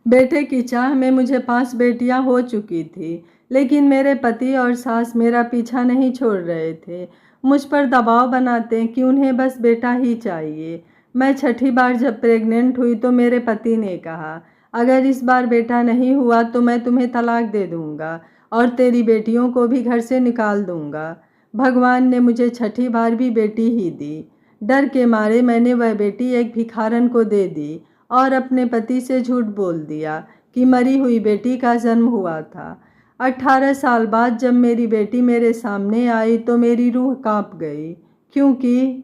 बेटे की चाह में मुझे 5 बेटियां हो चुकी थी, लेकिन मेरे पति और सास मेरा पीछा नहीं छोड़ रहे थे। मुझ पर दबाव बनाते कि उन्हें बस बेटा ही चाहिए। मैं छठी बार जब प्रेग्नेंट हुई तो मेरे पति ने कहा, अगर इस बार बेटा नहीं हुआ तो मैं तुम्हें तलाक दे दूंगा और तेरी बेटियों को भी घर से निकाल दूंगा। भगवान ने मुझे छठी बार भी बेटी ही दी। डर के मारे मैंने वह बेटी एक भिखारन को दे दी और अपने पति से झूठ बोल दिया कि मरी हुई बेटी का जन्म हुआ था। 18 साल बाद जब मेरी बेटी मेरे सामने आई तो मेरी रूह कांप गई, क्योंकि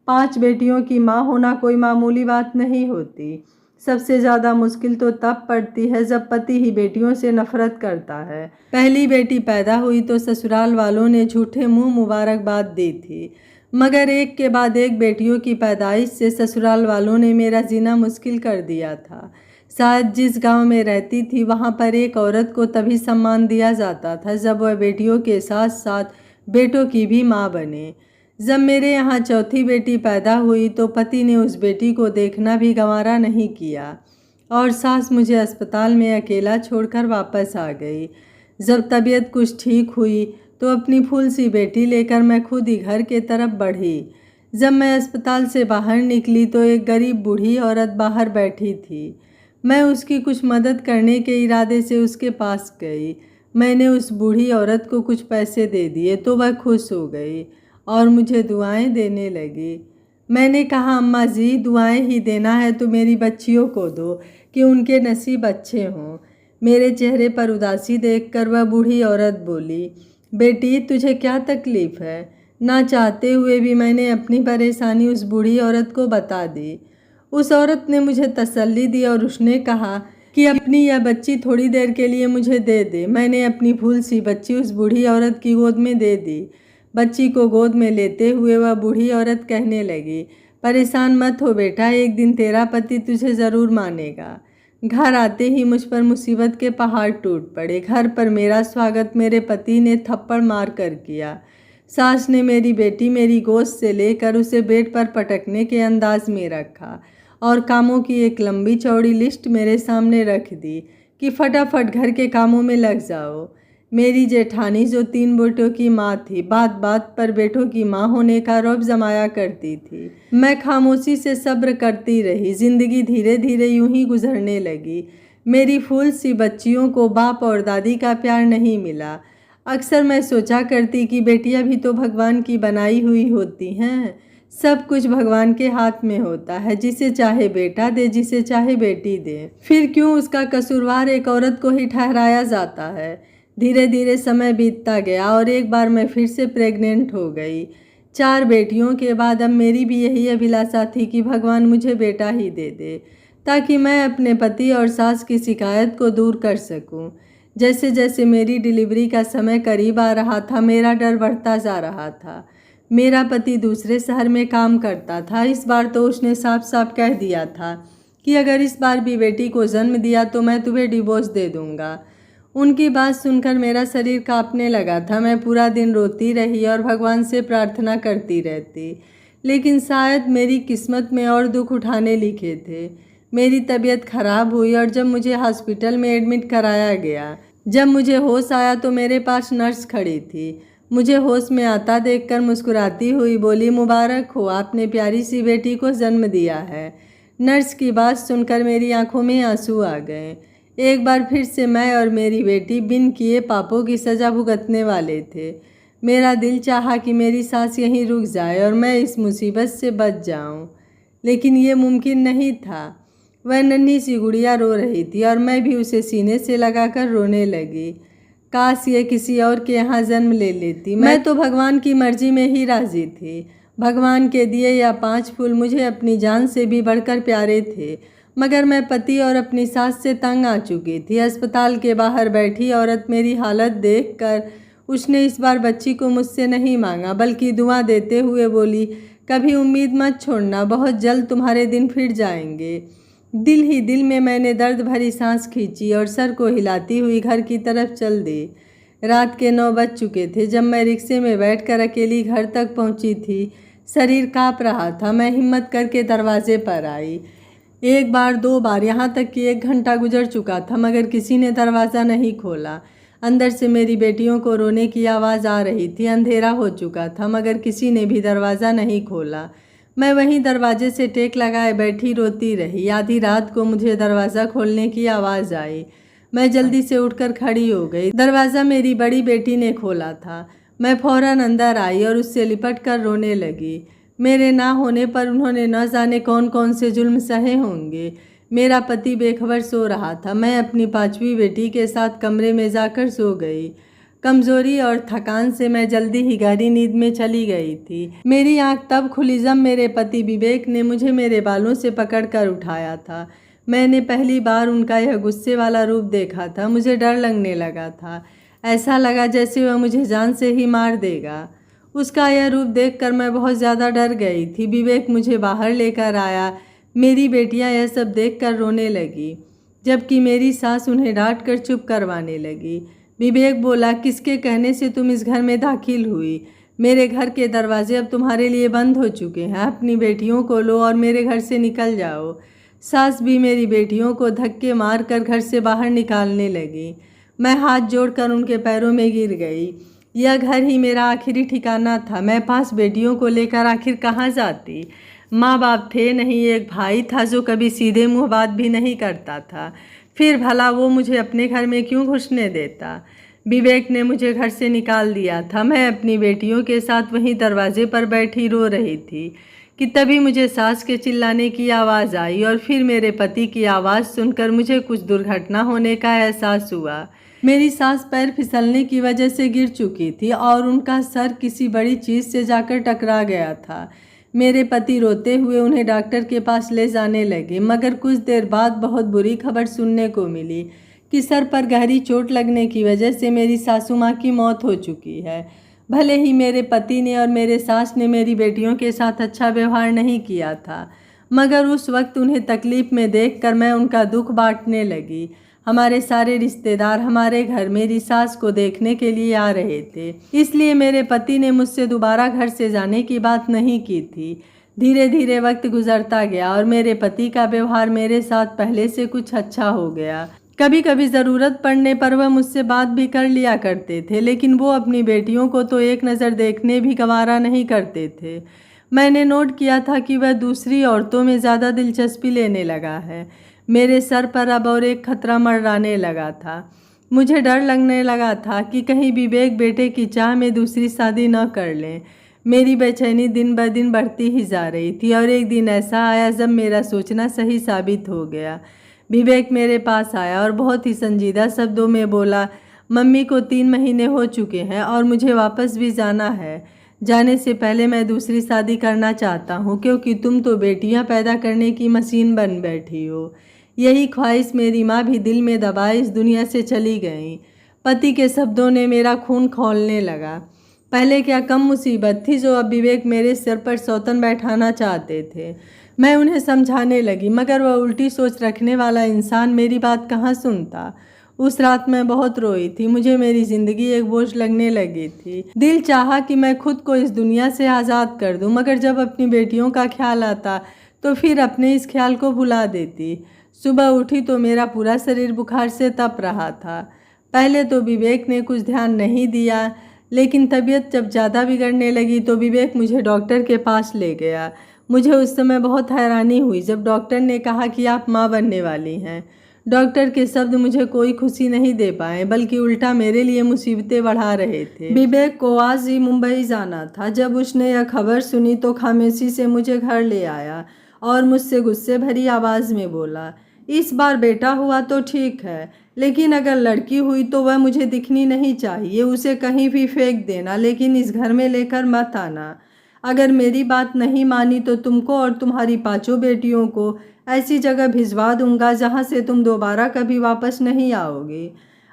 5 बेटियों की माँ होना कोई मामूली बात नहीं होती। सबसे ज़्यादा मुश्किल तो तब पड़ती है जब पति ही बेटियों से नफरत करता है। पहली बेटी पैदा हुई तो ससुराल वालों ने झूठे मुंह मुबारकबाद दी थी, मगर एक के बाद एक बेटियों की पैदाइश से ससुराल वालों ने मेरा जीना मुश्किल कर दिया था। शायद जिस गांव में रहती थी वहां पर एक औरत को तभी सम्मान दिया जाता था जब वह बेटियों के साथ साथ बेटों की भी माँ बने। जब मेरे यहाँ चौथी बेटी पैदा हुई तो पति ने उस बेटी को देखना भी गंवारा नहीं किया और सास मुझे अस्पताल में अकेला छोड़कर वापस आ गई। जब तबीयत कुछ ठीक हुई तो अपनी फूल सी बेटी लेकर मैं खुद ही घर के तरफ बढ़ी। जब मैं अस्पताल से बाहर निकली तो एक गरीब बूढ़ी औरत बाहर बैठी थी। मैं उसकी कुछ मदद करने के इरादे से उसके पास गई। मैंने उस बूढ़ी औरत को कुछ पैसे दे दिए तो वह खुश हो गई और मुझे दुआएं देने लगी। मैंने कहा, अम्मा जी, दुआएं ही देना है तो मेरी बच्चियों को दो कि उनके नसीब अच्छे हों। मेरे चेहरे पर उदासी देखकर वह बूढ़ी औरत बोली, बेटी, तुझे क्या तकलीफ़ है? ना चाहते हुए भी मैंने अपनी परेशानी उस बूढ़ी औरत को बता दी। उस औरत ने मुझे तसल्ली दी और उसने कहा कि अपनी यह बच्ची थोड़ी देर के लिए मुझे दे दे। मैंने अपनी फूल सी बच्ची उस बूढ़ी औरत की गोद में दे दी। बच्ची को गोद में लेते हुए वह बूढ़ी औरत कहने लगी, परेशान मत हो बेटा, एक दिन तेरा पति तुझे ज़रूर मानेगा। घर आते ही मुझ पर मुसीबत के पहाड़ टूट पड़े। घर पर मेरा स्वागत मेरे पति ने थप्पड़ मार कर किया। सास ने मेरी बेटी मेरी गोद से लेकर उसे बेड पर पटकने के अंदाज में रखा और कामों की एक लंबी चौड़ी लिस्ट मेरे सामने रख दी कि फटाफट घर के कामों में लग जाओ। मेरी जेठानी जो 3 बेटों की माँ थी, बात बात पर बेटों की माँ होने का रौब जमाया करती थी। मैं खामोशी से सब्र करती रही। जिंदगी धीरे धीरे यूं ही गुजरने लगी। मेरी फूल सी बच्चियों को बाप और दादी का प्यार नहीं मिला। अक्सर मैं सोचा करती कि बेटियां भी तो भगवान की बनाई हुई होती हैं। सब कुछ भगवान के हाथ में होता है, जिसे चाहे बेटा दे, जिसे चाहे बेटी दे। फिर क्यों उसका कसूरवार एक औरत को ही ठहराया जाता है। धीरे धीरे समय बीतता गया और एक बार मैं फिर से प्रेग्नेंट हो गई। 4 बेटियों के बाद अब मेरी भी यही अभिलाषा थी कि भगवान मुझे बेटा ही दे दे, ताकि मैं अपने पति और सास की शिकायत को दूर कर सकूं। जैसे जैसे मेरी डिलीवरी का समय करीब आ रहा था, मेरा डर बढ़ता जा रहा था। मेरा पति दूसरे शहर में काम करता था। इस बार तो उसने साफ साफ कह दिया था कि अगर इस बार भी बेटी को जन्म दिया तो मैं तुम्हें डिवोर्स दे दूंगा। उनकी बात सुनकर मेरा शरीर कांपने लगा था। मैं पूरा दिन रोती रही और भगवान से प्रार्थना करती रहती, लेकिन शायद मेरी किस्मत में और दुख उठाने लिखे थे। मेरी तबीयत खराब हुई और जब मुझे हॉस्पिटल में एडमिट कराया गया, जब मुझे होश आया तो मेरे पास नर्स खड़ी थी। मुझे होश में आता देखकर मुस्कुराती हुई बोली, मुबारक हो, आपने प्यारी सी बेटी को जन्म दिया है। नर्स की बात सुनकर मेरी आंखों में आंसू आ गए। एक बार फिर से मैं और मेरी बेटी बिन किए पापों की सज़ा भुगतने वाले थे। मेरा दिल चाहा कि मेरी सांस यहीं रुक जाए और मैं इस मुसीबत से बच जाऊं, लेकिन ये मुमकिन नहीं था। वह नन्ही सी गुड़िया रो रही थी और मैं भी उसे सीने से लगाकर रोने लगी। काश ये किसी और के यहाँ जन्म ले लेती। मैं तो भगवान की मर्जी में ही राजी थी। भगवान के दिए या 5 फूल मुझे अपनी जान से भी बढ़कर प्यारे थे, मगर मैं पति और अपनी सास से तंग आ चुकी थी। अस्पताल के बाहर बैठी औरत मेरी हालत देखकर उसने इस बार बच्ची को मुझसे नहीं मांगा, बल्कि दुआ देते हुए बोली, कभी उम्मीद मत छोड़ना, बहुत जल्द तुम्हारे दिन फिर जाएंगे। दिल ही दिल में मैंने दर्द भरी सांस खींची और सर को हिलाती हुई घर की तरफ चल दी। रात के 9 बज चुके थे जब मैं रिक्शे में बैठकर अकेली घर तक पहुंची थी। शरीर काँप रहा था। मैं हिम्मत करके दरवाजे पर आई। एक बार 2 बार, यहाँ तक कि 1 घंटा गुजर चुका था मगर किसी ने दरवाज़ा नहीं खोला। अंदर से मेरी बेटियों को रोने की आवाज़ आ रही थी। अंधेरा हो चुका था मगर किसी ने भी दरवाज़ा नहीं खोला। मैं वहीं दरवाजे से टेक लगाए बैठी रोती रही। आधी रात को मुझे दरवाज़ा खोलने की आवाज़ आई। मैं जल्दी से उठकर खड़ी हो गई। दरवाज़ा मेरी बड़ी बेटी ने खोला था। मैं फ़ौरन अंदर आई और उससे लिपट कर रोने लगी। मेरे ना होने पर उन्होंने न जाने कौन कौन से जुल्म सहे होंगे। मेरा पति बेखबर सो रहा था। मैं अपनी 5वीं बेटी के साथ कमरे में जाकर सो गई। कमज़ोरी और थकान से मैं जल्दी ही गहरी नींद में चली गई थी। मेरी आंख तब खुली जब मेरे पति विवेक ने मुझे मेरे बालों से पकड़कर उठाया था। मैंने पहली बार उनका यह गुस्से वाला रूप देखा था। मुझे डर लगने लगा था। ऐसा लगा जैसे वह मुझे जान से ही मार देगा। उसका यह रूप देखकर मैं बहुत ज़्यादा डर गई थी। विवेक मुझे बाहर लेकर आया। मेरी बेटियां यह सब देखकर रोने लगी, जबकि मेरी सास उन्हें डांट कर चुप करवाने लगी। विवेक बोला, किसके कहने से तुम इस घर में दाखिल हुई? मेरे घर के दरवाजे अब तुम्हारे लिए बंद हो चुके हैं। अपनी बेटियों को लो और मेरे घर से निकल जाओ। सास भी मेरी बेटियों को धक्के मार कर घर से बाहर निकालने लगी। मैं हाथ जोड़कर उनके पैरों में गिर गई। यह घर ही मेरा आखिरी ठिकाना था। मैं 5 बेटियों को लेकर आखिर कहाँ जाती? माँ बाप थे नहीं, एक भाई था जो कभी सीधे मुँह बात भी नहीं करता था। फिर भला वो मुझे अपने घर में क्यों घुसने देता? विवेक ने मुझे घर से निकाल दिया था। मैं अपनी बेटियों के साथ वहीं दरवाजे पर बैठी रो रही थी कि तभी मुझे सास के चिल्लाने की आवाज़ आई और फिर मेरे पति की आवाज़ सुनकर मुझे कुछ दुर्घटना होने का एहसास हुआ। मेरी सास पैर फिसलने की वजह से गिर चुकी थी और उनका सर किसी बड़ी चीज़ से जाकर टकरा गया था। मेरे पति रोते हुए उन्हें डॉक्टर के पास ले जाने लगे, मगर कुछ देर बाद बहुत बुरी खबर सुनने को मिली कि सर पर गहरी चोट लगने की वजह से मेरी सासू माँ की मौत हो चुकी है। भले ही मेरे पति ने और मेरे सास ने मेरी बेटियों के साथ अच्छा व्यवहार नहीं किया था, मगर उस वक्त उन्हें तकलीफ़ में देखकर मैं उनका दुख बांटने लगी। हमारे सारे रिश्तेदार हमारे घर मेरी सास को देखने के लिए आ रहे थे, इसलिए मेरे पति ने मुझसे दोबारा घर से जाने की बात नहीं की थी। धीरे धीरे वक्त गुजरता गया और मेरे पति का व्यवहार मेरे साथ पहले से कुछ अच्छा हो गया। कभी कभी ज़रूरत पड़ने पर वह मुझसे बात भी कर लिया करते थे, लेकिन वो अपनी बेटियों को तो एक नज़र देखने भी गवारा नहीं करते थे। मैंने नोट किया था कि वह दूसरी औरतों में ज़्यादा दिलचस्पी लेने लगा है। मेरे सर पर अब और एक खतरा मंडराने लगा था। मुझे डर लगने लगा था कि कहीं विवेक बेटे की चाह में दूसरी शादी न कर लें। मेरी बेचैनी दिन ब दिन बढ़ती ही जा रही थी और एक दिन ऐसा आया जब मेरा सोचना सही साबित हो गया। विवेक मेरे पास आया और बहुत ही संजीदा शब्दों में बोला, मम्मी को 3 महीने हो चुके हैं और मुझे वापस भी जाना है। जाने से पहले मैं दूसरी शादी करना चाहता हूँ, क्योंकि तुम तो बेटियाँ पैदा करने की मशीन बन बैठी हो। यही ख्वाहिश मेरी माँ भी दिल में दबाए इस दुनिया से चली गई। पति के शब्दों ने मेरा खून खौलने लगा। पहले क्या कम मुसीबत थी जो अब विवेक मेरे सिर पर सौतन बैठाना चाहते थे। मैं उन्हें समझाने लगी, मगर वह उल्टी सोच रखने वाला इंसान मेरी बात कहाँ सुनता। उस रात मैं बहुत रोई थी। मुझे मेरी ज़िंदगी एक बोझ लगने लगी थी। दिल चाहा कि मैं खुद को इस दुनिया से आज़ाद कर दूं, मगर जब अपनी बेटियों का ख्याल आता तो फिर अपने इस ख्याल को भुला देती। सुबह उठी तो मेरा पूरा शरीर बुखार से तप रहा था। पहले तो विवेक ने कुछ ध्यान नहीं दिया, लेकिन तबीयत जब ज़्यादा बिगड़ने लगी तो विवेक मुझे डॉक्टर के पास ले गया। मुझे उस समय बहुत हैरानी हुई जब डॉक्टर ने कहा कि आप माँ बनने वाली हैं। डॉक्टर के शब्द मुझे कोई खुशी नहीं दे पाए, बल्कि उल्टा मेरे लिए मुसीबतें बढ़ा रहे थे। विवेक को आज ही मुंबई जाना था। जब उसने यह खबर सुनी तो खामोशी से मुझे घर ले आया और मुझसे गुस्से भरी आवाज़ में बोला, इस बार बेटा हुआ तो ठीक है, लेकिन अगर लड़की हुई तो वह मुझे दिखनी नहीं चाहिए। उसे कहीं भी फेंक देना, लेकिन इस घर में लेकर मत आना। अगर मेरी बात नहीं मानी तो तुमको और तुम्हारी 5 बेटियों को ऐसी जगह भिजवा दूंगा जहां से तुम दोबारा कभी वापस नहीं आओगे।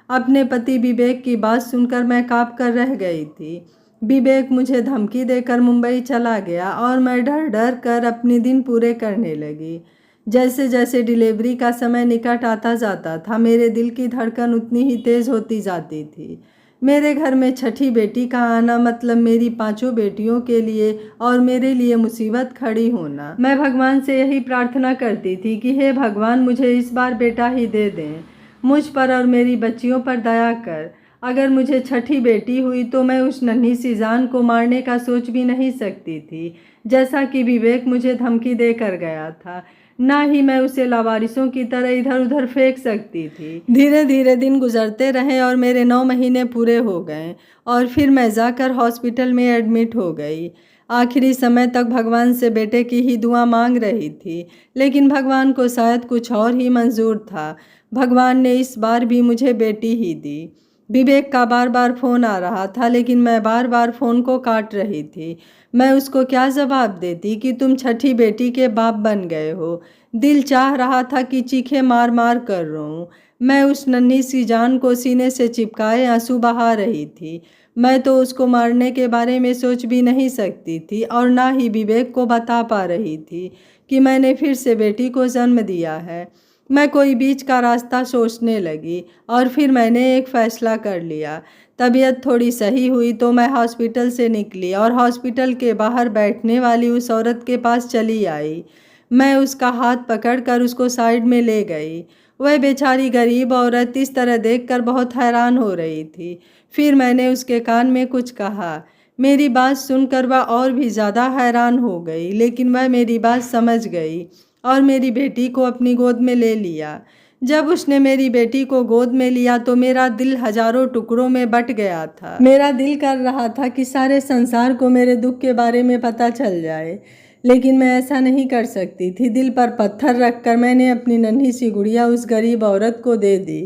अपने पति विवेक की बात सुनकर मैं काँप कर रह गई थी। विवेक मुझे धमकी देकर मुंबई चला गया और मैं डर डर कर अपने दिन पूरे करने लगी। जैसे जैसे डिलीवरी का समय निकट आता जाता था, मेरे दिल की धड़कन उतनी ही तेज़ होती जाती थी। मेरे घर में छठी बेटी का आना मतलब मेरी 5 बेटियों के लिए और मेरे लिए मुसीबत खड़ी होना। मैं भगवान से यही प्रार्थना करती थी कि हे भगवान, मुझे इस बार बेटा ही दे दें। मुझ पर और मेरी बच्चियों पर दया कर। अगर मुझे छठी बेटी हुई तो मैं उस नन्ही सी जान को मारने का सोच भी नहीं सकती थी, जैसा कि विवेक मुझे धमकी देकर गया था। ना ही मैं उसे लावारिसों की तरह इधर उधर फेंक सकती थी। धीरे धीरे दिन गुजरते रहे और मेरे 9 महीने पूरे हो गए और फिर मैं जाकर हॉस्पिटल में एडमिट हो गई। आखिरी समय तक भगवान से बेटे की ही दुआ मांग रही थी, लेकिन भगवान को शायद कुछ और ही मंजूर था। भगवान ने इस बार भी मुझे बेटी ही दी। विवेक का बार बार फ़ोन आ रहा था, लेकिन मैं बार बार फ़ोन को काट रही थी। मैं उसको क्या जवाब देती कि तुम छठी बेटी के बाप बन गए हो। दिल चाह रहा था कि चीखे मार मार कर रोऊं। मैं उस नन्ही सी जान को सीने से चिपकाए आंसू बहा रही थी। मैं तो उसको मारने के बारे में सोच भी नहीं सकती थी और ना ही विवेक को बता पा रही थी कि मैंने फिर से बेटी को जन्म दिया है। मैं कोई बीच का रास्ता सोचने लगी और फिर मैंने एक फ़ैसला कर लिया। तबीयत थोड़ी सही हुई तो मैं हॉस्पिटल से निकली और हॉस्पिटल के बाहर बैठने वाली उस औरत के पास चली आई। मैं उसका हाथ पकड़कर उसको साइड में ले गई। वह बेचारी गरीब औरत इस तरह देखकर बहुत हैरान हो रही थी। फिर मैंने उसके कान में कुछ कहा। मेरी बात सुनकर वह और भी ज़्यादा हैरान हो गई, लेकिन वह मेरी बात समझ गई और मेरी बेटी को अपनी गोद में ले लिया। जब उसने मेरी बेटी को गोद में लिया तो मेरा दिल हजारों टुकड़ों में बट गया था। मेरा दिल कर रहा था कि सारे संसार को मेरे दुख के बारे में पता चल जाए, लेकिन मैं ऐसा नहीं कर सकती थी। दिल पर पत्थर रखकर मैंने अपनी नन्ही सी गुड़िया उस गरीब औरत को दे दी।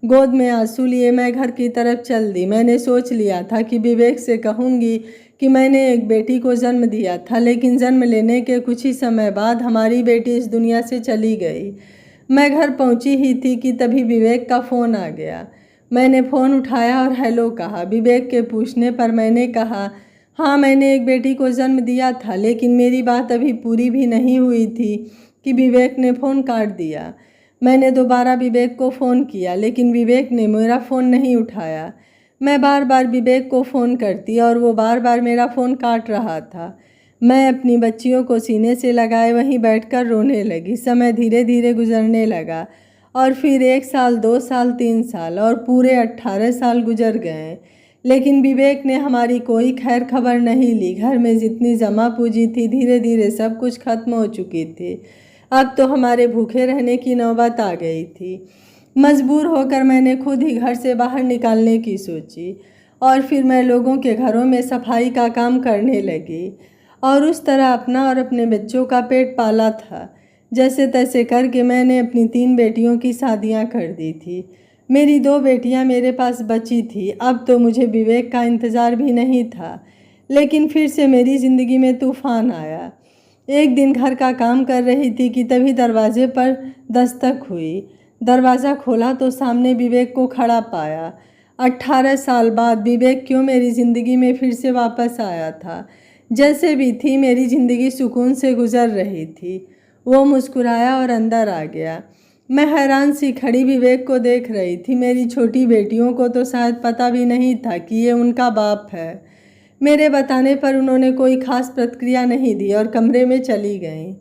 गोद में आंसू लिए मैं घर की तरफ चल दी। मैंने सोच लिया था कि विवेक से कहूँगी कि मैंने एक बेटी को जन्म दिया था, लेकिन जन्म लेने के कुछ ही समय बाद हमारी बेटी इस दुनिया से चली गई। मैं घर पहुंची ही थी कि तभी विवेक का फ़ोन आ गया। मैंने फ़ोन उठाया और हेलो कहा। विवेक के पूछने पर मैंने कहा, हाँ, मैंने एक बेटी को जन्म दिया था, लेकिन मेरी बात अभी पूरी भी नहीं हुई थी कि विवेक ने फ़ोन काट दिया। मैंने दोबारा विवेक को फ़ोन किया, लेकिन विवेक ने मेरा फ़ोन नहीं उठाया। मैं बार बार विवेक को फ़ोन करती और वो बार बार मेरा फ़ोन काट रहा था। मैं अपनी बच्चियों को सीने से लगाए वहीं बैठकर रोने लगी। समय धीरे धीरे गुजरने लगा और फिर 1 साल, 2 साल, 3 साल और पूरे 18 साल गुजर गए, लेकिन विवेक ने हमारी कोई खैर खबर नहीं ली। घर में जितनी जमा पूंजी थी धीरे धीरे सब कुछ खत्म हो चुकी थी। अब तो हमारे भूखे रहने की नौबत आ गई थी। मजबूर होकर मैंने खुद ही घर से बाहर निकालने की सोची और फिर मैं लोगों के घरों में सफाई का काम करने लगी और उस तरह अपना और अपने बच्चों का पेट पाला था। जैसे तैसे करके मैंने अपनी 3 बेटियों की शादियां कर दी थी। मेरी 2 बेटियां मेरे पास बची थी। अब तो मुझे विवेक का इंतज़ार भी नहीं था, लेकिन फिर से मेरी ज़िंदगी में तूफ़ान आया। एक दिन घर का काम कर रही थी कि तभी दरवाजे पर दस्तक हुई। दरवाज़ा खोला तो सामने विवेक को खड़ा पाया। 18 साल बाद विवेक क्यों मेरी ज़िंदगी में फिर से वापस आया था। जैसे भी थी मेरी ज़िंदगी सुकून से गुजर रही थी। वो मुस्कुराया और अंदर आ गया। मैं हैरान सी खड़ी विवेक को देख रही थी। मेरी छोटी बेटियों को तो शायद पता भी नहीं था कि ये उनका बाप है। मेरे बताने पर उन्होंने कोई खास प्रतिक्रिया नहीं दी और कमरे में चली गईं।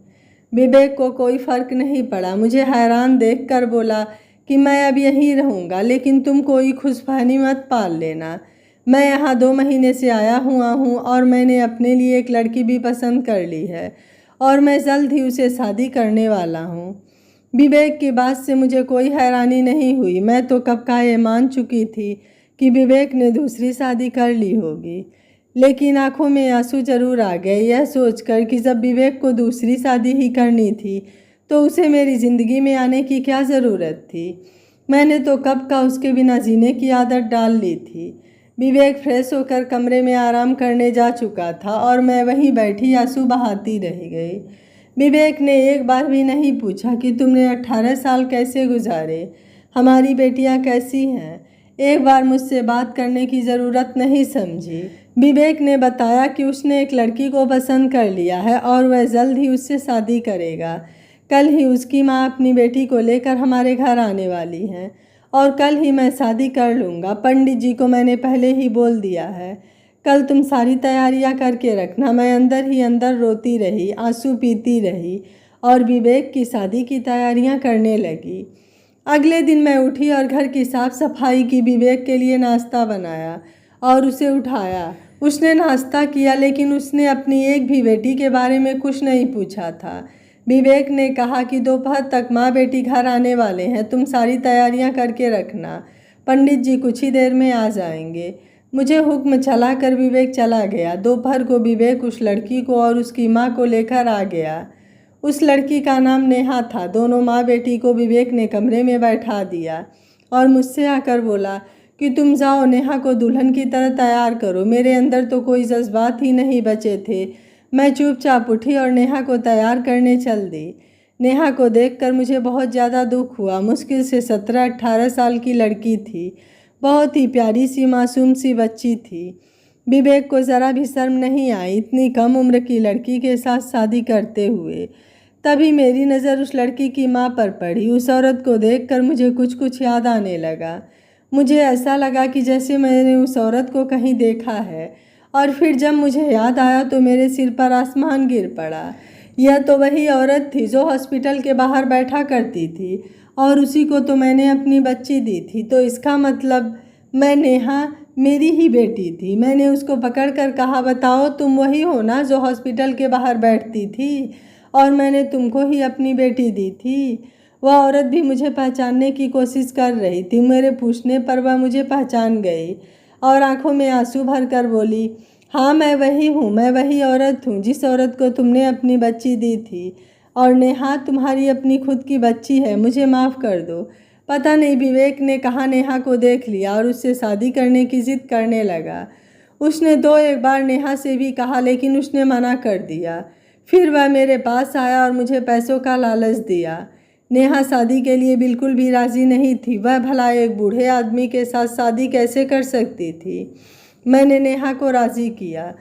विवेक को कोई फ़र्क नहीं पड़ा। मुझे हैरान देखकर बोला कि मैं अब यहीं रहूँगा, लेकिन तुम कोई खुशफहमी मत पाल लेना। मैं यहाँ 2 महीने से आया हुआ हूँ और मैंने अपने लिए एक लड़की भी पसंद कर ली है और मैं जल्द ही उसे शादी करने वाला हूँ। विवेक की बात से मुझे कोई हैरानी नहीं हुई। मैं तो कब का ये मान चुकी थी कि विवेक ने दूसरी शादी कर ली होगी, लेकिन आंखों में आंसू जरूर आ गए यह सोचकर कि जब विवेक को दूसरी शादी ही करनी थी तो उसे मेरी ज़िंदगी में आने की क्या ज़रूरत थी। मैंने तो कब का उसके बिना जीने की आदत डाल ली थी। विवेक फ्रेश होकर कमरे में आराम करने जा चुका था और मैं वहीं बैठी आंसू बहाती रह गई। विवेक ने एक बार भी नहीं पूछा कि तुमने 18 साल कैसे गुजारे, हमारी बेटियां कैसी हैं। एक बार मुझसे बात करने की ज़रूरत नहीं समझी। विवेक ने बताया कि उसने एक लड़की को पसंद कर लिया है और वह जल्द ही उससे शादी करेगा। कल ही उसकी माँ अपनी बेटी को लेकर हमारे घर आने वाली हैं और कल ही मैं शादी कर लूँगा। पंडित जी को मैंने पहले ही बोल दिया है। कल तुम सारी तैयारियां करके रखना। मैं अंदर ही अंदर रोती रही, आंसू पीती रही और विवेक की शादी की तैयारियां करने लगी। अगले दिन मैं उठी और घर की साफ सफाई की, विवेक के लिए नाश्ता बनाया और उसे उठाया। उसने नाश्ता किया, लेकिन उसने अपनी एक भी बेटी के बारे में कुछ नहीं पूछा था। विवेक ने कहा कि दोपहर तक माँ बेटी घर आने वाले हैं, तुम सारी तैयारियां करके रखना। पंडित जी कुछ ही देर में आ जाएंगे। मुझे हुक्म चलाकर विवेक चला गया। दोपहर को विवेक उस लड़की को और उसकी माँ को लेकर आ गया। उस लड़की का नाम नेहा था। दोनों माँ बेटी को विवेक ने कमरे में बैठा दिया और मुझसे आकर बोला कि तुम जाओ, नेहा को दुल्हन की तरह तैयार करो। मेरे अंदर तो कोई जज्बात ही नहीं बचे थे। मैं चुपचाप उठी और नेहा को तैयार करने चल दी। नेहा को देखकर मुझे बहुत ज़्यादा दुख हुआ। मुश्किल से 17-18 साल की लड़की थी। बहुत ही प्यारी सी मासूम सी बच्ची थी। विवेक को ज़रा भी शर्म नहीं आई इतनी कम उम्र की लड़की के साथ शादी करते हुए। तभी मेरी नज़र उस लड़की की माँ पर पड़ी। उस औरत को देखकर मुझे कुछ कुछ याद आने लगा। मुझे ऐसा लगा कि जैसे मैंने उस औरत को कहीं देखा है, और फिर जब मुझे याद आया तो मेरे सिर पर आसमान गिर पड़ा। यह तो वही औरत थी जो हॉस्पिटल के बाहर बैठा करती थी, और उसी को तो मैंने अपनी बच्ची दी थी। तो इसका मतलब मैं नेहा मेरी ही बेटी थी। मैंने उसको पकड़कर कहा, बताओ तुम वही हो ना जो हॉस्पिटल के बाहर बैठती थी, और मैंने तुमको ही अपनी बेटी दी थी। वह औरत भी मुझे पहचानने की कोशिश कर रही थी। मेरे पूछने पर वह मुझे पहचान गई और आंखों में आंसू भरकर बोली, हाँ मैं वही हूँ, मैं वही औरत हूँ जिस औरत को तुमने अपनी बच्ची दी थी। और नेहा तुम्हारी अपनी खुद की बच्ची है, मुझे माफ़ कर दो। पता नहीं विवेक ने कहाँ नेहा को देख लिया और उससे शादी करने की जिद करने लगा। उसने 2-1 बार नेहा से भी कहा, लेकिन उसने मना कर दिया। फिर वह मेरे पास आया और मुझे पैसों का लालच दिया। नेहा शादी के लिए बिल्कुल भी राज़ी नहीं थी। वह भला एक बूढ़े आदमी के साथ शादी कैसे कर सकती थी। मैंने नेहा को राज़ी किया।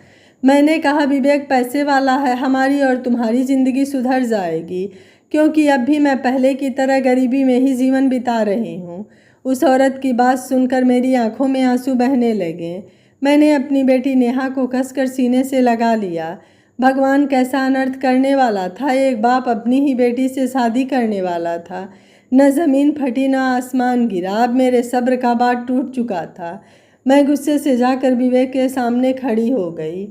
मैंने कहा, विवेक पैसे वाला है, हमारी और तुम्हारी ज़िंदगी सुधर जाएगी, क्योंकि अब भी मैं पहले की तरह गरीबी में ही जीवन बिता रही हूँ। उस औरत की बात सुनकर मेरी आंखों में आंसू बहने लगे। मैंने अपनी बेटी नेहा को कसकर सीने से लगा लिया। भगवान कैसा अनर्थ करने वाला था। एक बाप अपनी ही बेटी से शादी करने वाला था। न ज़मीन फटी न आसमान गिरा। अब मेरे सब्र का बाँध टूट चुका था। मैं गुस्से से जाकर विवेक के सामने खड़ी हो गई।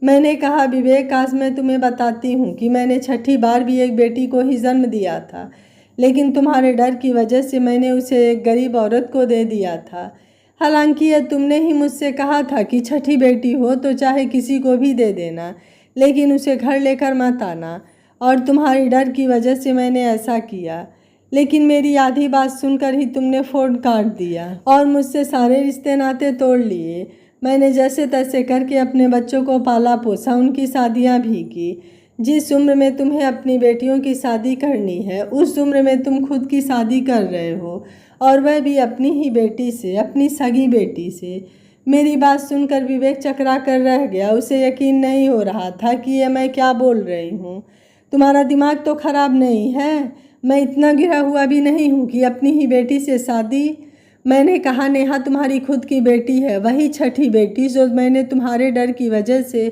मैंने कहा, विवेक आज मैं तुम्हें बताती हूँ कि मैंने 6ठी बार भी एक बेटी को ही जन्म दिया था, लेकिन तुम्हारे डर की वजह से मैंने उसे एक गरीब औरत को दे दिया था। हालांकि यह तुमने ही मुझसे कहा था कि 6ठी बेटी हो तो चाहे किसी को भी दे देना, लेकिन उसे घर लेकर मत आना, और तुम्हारी डर की वजह से मैंने ऐसा किया। लेकिन मेरी आधी बात सुनकर ही तुमने फ़ोन काट दिया और मुझसे सारे रिश्ते नाते तोड़ लिए। मैंने जैसे तैसे करके अपने बच्चों को पाला पोसा, उनकी शादियां भी की। जिस उम्र में तुम्हें अपनी बेटियों की शादी करनी है, उस उम्र में तुम खुद की शादी कर रहे हो, और वह भी अपनी ही बेटी से, अपनी सगी बेटी से। मेरी बात सुनकर विवेक चकरा कर रह गया। उसे यकीन नहीं हो रहा था कि ये मैं क्या बोल रही हूँ। तुम्हारा दिमाग तो खराब नहीं है? मैं इतना गिरा हुआ भी नहीं हूँ कि अपनी ही बेटी से शादी। मैंने कहा, नेहा तुम्हारी खुद की बेटी है, वही 6ठी बेटी जो मैंने तुम्हारे डर की वजह से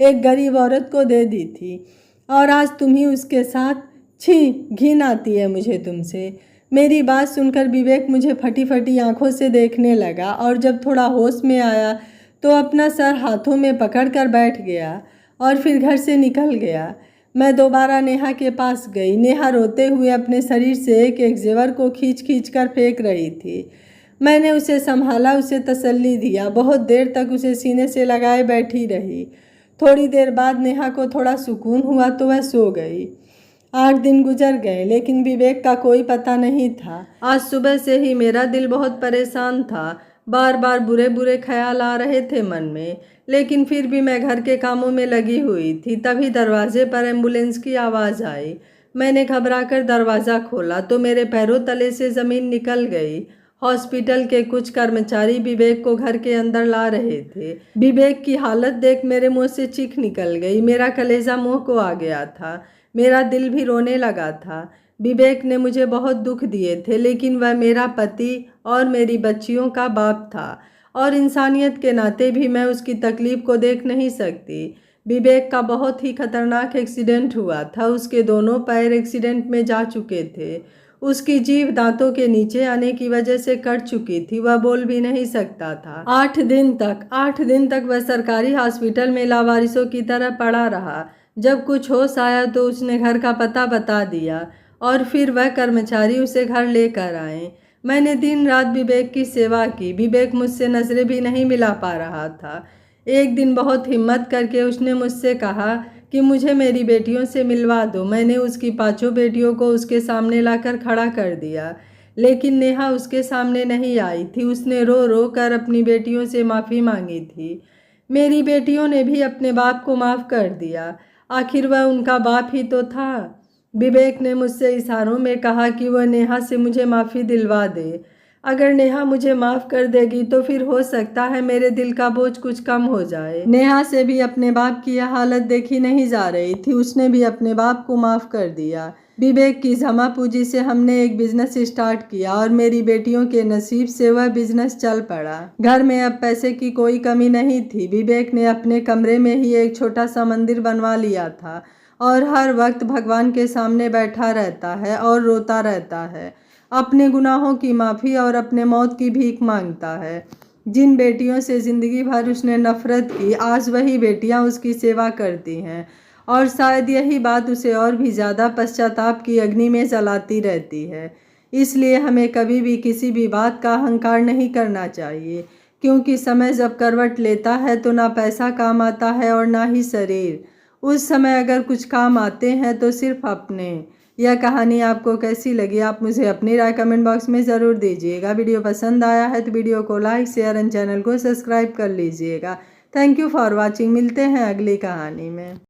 एक गरीब औरत को दे दी थी, और आज तुम ही उसके साथ। छी, घिन आती है मुझे तुमसे। मेरी बात सुनकर विवेक मुझे फटी फटी आंखों से देखने लगा, और जब थोड़ा होश में आया तो अपना सर हाथों में पकड़कर बैठ गया और फिर घर से निकल गया। मैं दोबारा नेहा के पास गई। नेहा रोते हुए अपने शरीर से एक एक जेवर को खींच खींच कर फेंक रही थी। मैंने उसे संभाला, उसे तसल्ली दिया। बहुत देर तक उसे सीने से लगाए बैठी रही। थोड़ी देर बाद नेहा को थोड़ा सुकून हुआ तो वह सो गई। 8 दिन गुजर गए, लेकिन विवेक का कोई पता नहीं था। आज सुबह से ही मेरा दिल बहुत परेशान था। बार बार बुरे बुरे ख्याल आ रहे थे मन में, लेकिन फिर भी मैं घर के कामों में लगी हुई थी। तभी दरवाजे पर एम्बुलेंस की आवाज़ आई। मैंने घबराकर दरवाज़ा खोला तो मेरे पैरों तले से ज़मीन निकल गई। हॉस्पिटल के कुछ कर्मचारी विवेक को घर के अंदर ला रहे थे। विवेक की हालत देख मेरे मुंह से चीख निकल गई। मेरा कलेजा मुंह को आ गया था। मेरा दिल भी रोने लगा था। विवेक ने मुझे बहुत दुख दिए थे, लेकिन वह मेरा पति और मेरी बच्चियों का बाप था और इंसानियत के नाते भी मैं उसकी तकलीफ को देख नहीं सकती। विवेक का बहुत ही खतरनाक एक्सीडेंट हुआ था। उसके दोनों पैर एक्सीडेंट में जा चुके थे। उसकी जीभ दांतों के नीचे आने की वजह से कट चुकी थी। वह बोल भी नहीं सकता था। 8 दिन तक वह सरकारी हॉस्पिटल में लावारिसों की तरह पड़ा रहा। जब कुछ होश आया तो उसने घर का पता बता दिया और फिर वह कर्मचारी उसे घर लेकर आए। मैंने दिन रात विवेक की सेवा की। विवेक मुझसे नजरें भी नहीं मिला पा रहा था। एक दिन बहुत हिम्मत करके उसने मुझसे कहा कि मुझे मेरी बेटियों से मिलवा दो। मैंने उसकी 5 बेटियों को उसके सामने लाकर खड़ा कर दिया, लेकिन नेहा उसके सामने नहीं आई थी। उसने रो रो कर अपनी बेटियों से माफ़ी मांगी थी। मेरी बेटियों ने भी अपने बाप को माफ़ कर दिया। आखिर वह उनका बाप ही तो था। विवेक ने मुझसे इशारों में कहा कि वह नेहा से मुझे माफ़ी दिलवा दे। अगर नेहा मुझे माफ़ कर देगी तो फिर हो सकता है मेरे दिल का बोझ कुछ कम हो जाए। नेहा से भी अपने बाप की यह हालत देखी नहीं जा रही थी। उसने भी अपने बाप को माफ़ कर दिया। विवेक की जमा पूंजी से हमने एक बिजनेस स्टार्ट किया और मेरी बेटियों के नसीब से वह बिजनेस चल पड़ा। घर में अब पैसे की कोई कमी नहीं थी। विवेक ने अपने कमरे में ही एक छोटा सा मंदिर बनवा लिया था और हर वक्त भगवान के सामने बैठा रहता है और रोता रहता है। अपने गुनाहों की माफ़ी और अपने मौत की भीख मांगता है। जिन बेटियों से ज़िंदगी भर उसने नफरत की, आज वही बेटियां उसकी सेवा करती हैं और शायद यही बात उसे और भी ज़्यादा पश्चाताप की अग्नि में जलाती रहती है। इसलिए हमें कभी भी किसी भी बात का अहंकार नहीं करना चाहिए, क्योंकि समय जब करवट लेता है तो ना पैसा काम आता है और ना ही शरीर। उस समय अगर कुछ काम आते हैं तो सिर्फ अपने। यह कहानी आपको कैसी लगी, आप मुझे अपनी राय कमेंट बॉक्स में ज़रूर दीजिएगा। वीडियो पसंद आया है तो वीडियो को लाइक, शेयर एंड चैनल को सब्सक्राइब कर लीजिएगा। Thank you for watching. मिलते हैं अगली कहानी में।